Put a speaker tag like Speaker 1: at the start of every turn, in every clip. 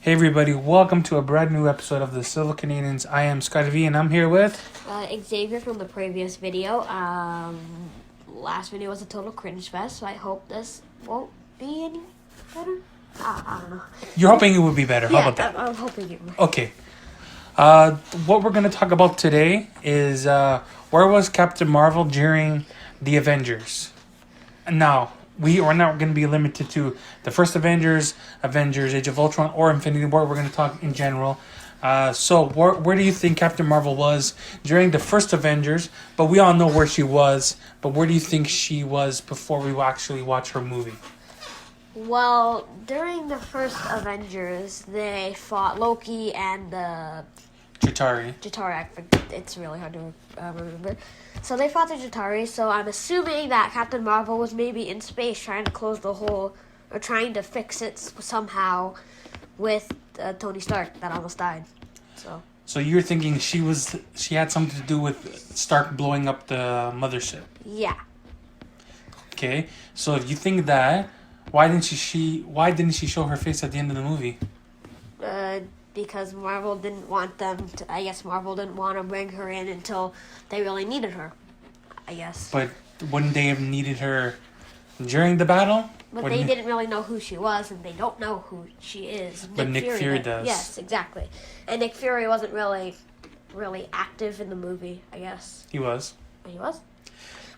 Speaker 1: Hey everybody, welcome to a brand new episode of the Silver Canadians. I am Scott V and I'm here with...
Speaker 2: Xavier from the previous video. Last video was a total cringe fest, so I hope this won't be any better. I don't know.
Speaker 1: You're hoping it would be better.
Speaker 2: Yeah,
Speaker 1: How about that?
Speaker 2: I'm hoping it will.
Speaker 1: Okay. What we're going to talk about today is where was Captain Marvel during the Avengers? Now, we are not going to be limited to the first Avengers, Age of Ultron, or Infinity War. We're going to talk in general. So where do you think Captain Marvel was during the first Avengers? But we all know where she was. But where do you think she was before we actually watch her movie?
Speaker 2: Well, during the first Avengers, they fought Loki and
Speaker 1: Chitauri.
Speaker 2: I forget, it's really hard to remember. So they fought the Chitauri, so I'm assuming that Captain Marvel was maybe in space trying to close the hole, or trying to fix it somehow with Tony Stark that almost died. So
Speaker 1: you're thinking she had something to do with Stark blowing up the mothership?
Speaker 2: Yeah.
Speaker 1: Okay, so if you think that, why didn't she show her face at the end of the movie?
Speaker 2: Because Marvel didn't want them to. I guess Marvel didn't want to bring her in until they really needed her. I guess.
Speaker 1: But wouldn't they have needed her during the battle?
Speaker 2: But they didn't really know who she was, and they don't know who she is.
Speaker 1: But Nick Fury does.
Speaker 2: Yes, exactly. And Nick Fury wasn't really active in the movie, I guess.
Speaker 1: He was.
Speaker 2: He was?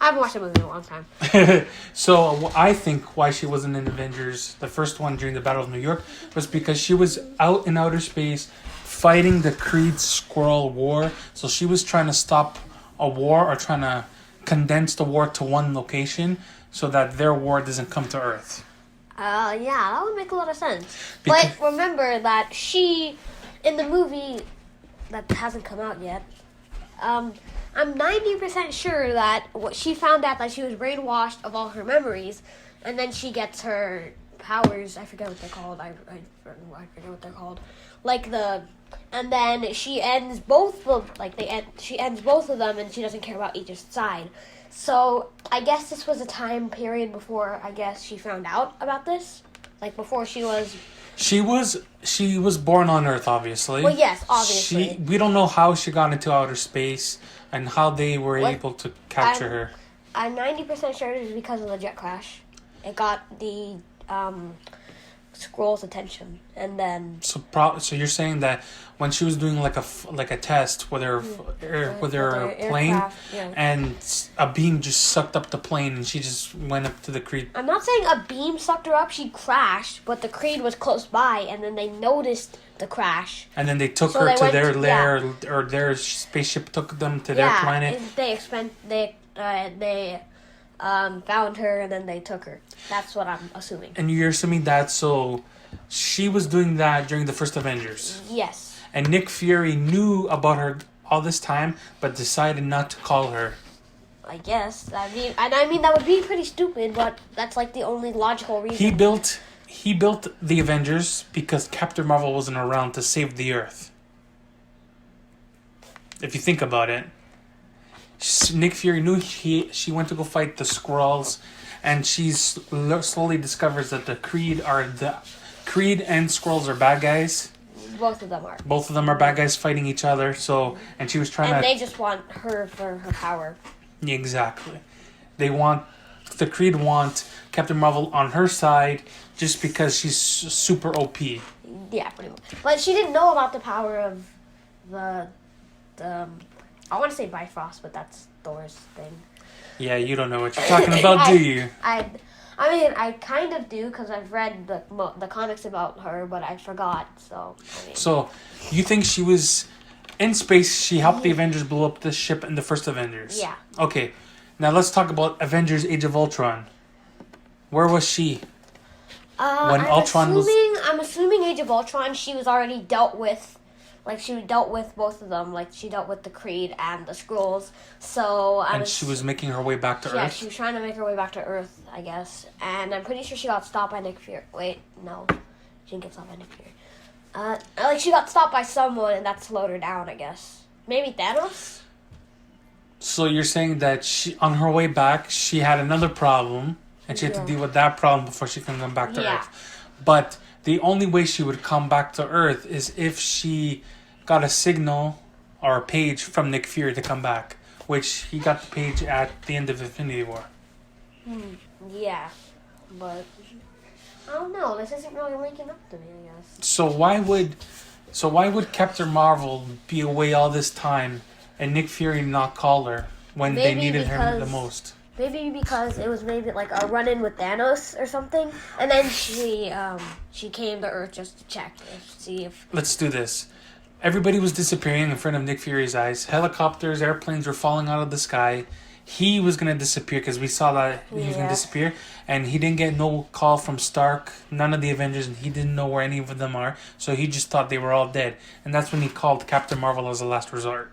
Speaker 2: I haven't watched the movie in a long time.
Speaker 1: So I think why she wasn't in Avengers, the first one during the Battle of New York, was because she was out in outer space fighting the Kree Skrull War. So she was trying to stop a war or trying to condense the war to one location so that their war doesn't come to Earth.
Speaker 2: Yeah, that would make a lot of sense. But remember that she, in the movie that hasn't come out yet, I'm 90% sure that she found out that she was brainwashed of all her memories, and then she gets her powers. I forget what they're called. I forget what they're called. And then she ends both of she ends both of them, and she doesn't care about either side. So I guess this was a time period before I guess she found out about this, like before she was.
Speaker 1: She was born on Earth, obviously.
Speaker 2: Well, yes, obviously.
Speaker 1: We don't know how she got into outer space and how they were able to capture her.
Speaker 2: I'm 90% sure it was because of the jet crash. It got the Skrulls' attention, and then. So
Speaker 1: you're saying that when she was doing like a test with her plane,
Speaker 2: yeah.
Speaker 1: and a beam just sucked up the plane, and she just went up to the Creed.
Speaker 2: I'm not saying a beam sucked her up. She crashed, but the Creed was close by, and then they noticed the crash.
Speaker 1: And then they took her to their lair, or their spaceship took them to their planet.
Speaker 2: They found her, and then they took her. That's what I'm assuming.
Speaker 1: And you're assuming that, so she was doing that during the first Avengers.
Speaker 2: Yes.
Speaker 1: And Nick Fury knew about her all this time, but decided not to call her.
Speaker 2: I guess. I mean that would be pretty stupid, but that's like the only logical reason.
Speaker 1: He built the Avengers because Captain Marvel wasn't around to save the Earth. If you think about it. Nick Fury knew she went to go fight the Skrulls, and she slowly discovers that the Creed and Skrulls are bad guys.
Speaker 2: Both of them are.
Speaker 1: Both of them are bad guys fighting each other. And she was trying
Speaker 2: and they just want her for her power.
Speaker 1: Exactly. The Creed want Captain Marvel on her side just because she's super OP.
Speaker 2: Yeah, pretty much. But she didn't know about the power of the I want to say Bifrost, but that's Thor's thing. Yeah,
Speaker 1: you don't know what you're talking about, do you?
Speaker 2: I mean, I kind of do because I've read the comics about her, but I forgot.
Speaker 1: So, you think she was in space? She helped the Avengers blow up the ship in the first Avengers.
Speaker 2: Yeah.
Speaker 1: Okay, now let's talk about Avengers: Age of Ultron. Where was she?
Speaker 2: I'm assuming Age of Ultron. She was already dealt with. Like, she dealt with both of them. Like, she dealt with the Creed and the Skrulls.
Speaker 1: She was making her way back to Earth?
Speaker 2: Yeah, she was trying to make her way back to Earth, I guess. And I'm pretty sure she got stopped by Nick Fury. Wait, no. She didn't get stopped by Nick Fury. She got stopped by someone, and that slowed her down, I guess. Maybe Thanos?
Speaker 1: So you're saying that on her way back, she had another problem, and she had to deal with that problem before she can come back to Earth. But the only way she would come back to Earth is if she got a signal or a page from Nick Fury to come back, which he got the page at the end of Infinity War.
Speaker 2: Yeah, but I don't know. This isn't really linking up to me, I guess.
Speaker 1: So why would Captain Marvel be away all this time and Nick Fury not call her when they needed her the most?
Speaker 2: Maybe because it was maybe like a run-in with Thanos or something, and then she came to Earth just to check and see if.
Speaker 1: Let's do this. Everybody was disappearing in front of Nick Fury's eyes. Helicopters, airplanes were falling out of the sky. He was going to disappear because we saw that he was going to disappear. And he didn't get no call from Stark, none of the Avengers, and he didn't know where any of them are. So he just thought they were all dead. And that's when he called Captain Marvel as a last resort.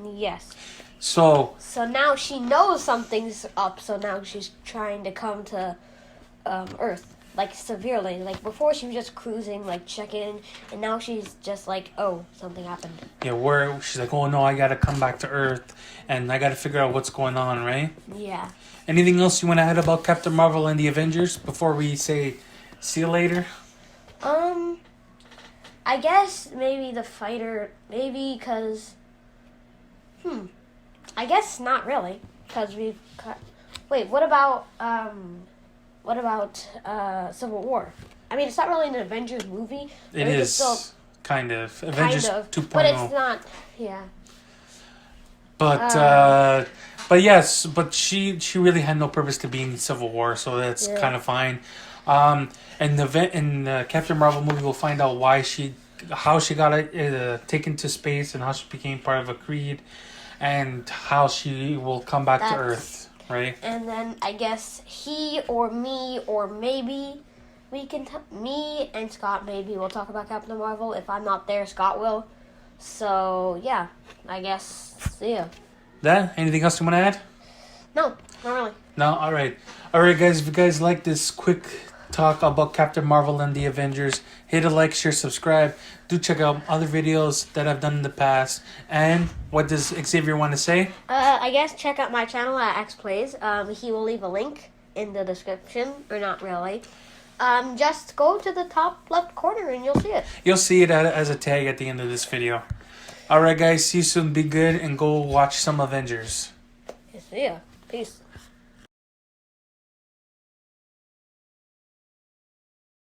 Speaker 2: Yes.
Speaker 1: So
Speaker 2: now she knows something's up, so now she's trying to come to Earth. Like, severely. Like, before she was just cruising, like, checking, and now she's just like, oh, something happened.
Speaker 1: yeah, she's like, oh no, I got to come back to Earth, and I got to figure out what's going on, right?
Speaker 2: Yeah.
Speaker 1: Anything else you want to add about Captain Marvel and the Avengers before we say see you later?
Speaker 2: I guess maybe the fighter, maybe because, I guess not really, because we've cut, wait, what about Civil War? I mean, it's not really an Avengers movie.
Speaker 1: It is
Speaker 2: still,
Speaker 1: kind of Avengers 2.0.
Speaker 2: but it's not. Yeah.
Speaker 1: But yes, but she really had no purpose to be in Civil War, so that's kind of fine. In the Captain Marvel movie, we'll find out how she got taken to space and how she became part of a Creed, and how she will come back to Earth, right?
Speaker 2: And then I guess he or me or maybe me and Scott maybe will talk about Captain Marvel. If I'm not there, Scott will. So yeah, I guess see ya.
Speaker 1: Anything else you want to add?
Speaker 2: No, not really.
Speaker 1: No? Alright, guys, if you guys like this quick talk about Captain Marvel and the Avengers, hit a like, share, subscribe. Do check out other videos that I've done in the past. And what does Xavier want to say?
Speaker 2: I guess check out my channel at X Plays. He will leave a link in the description, or not really. Just go to the top left corner and you'll see it.
Speaker 1: You'll see it as a tag at the end of this video. Alright guys, see you soon, be good, and go watch some Avengers.
Speaker 2: See ya. Peace.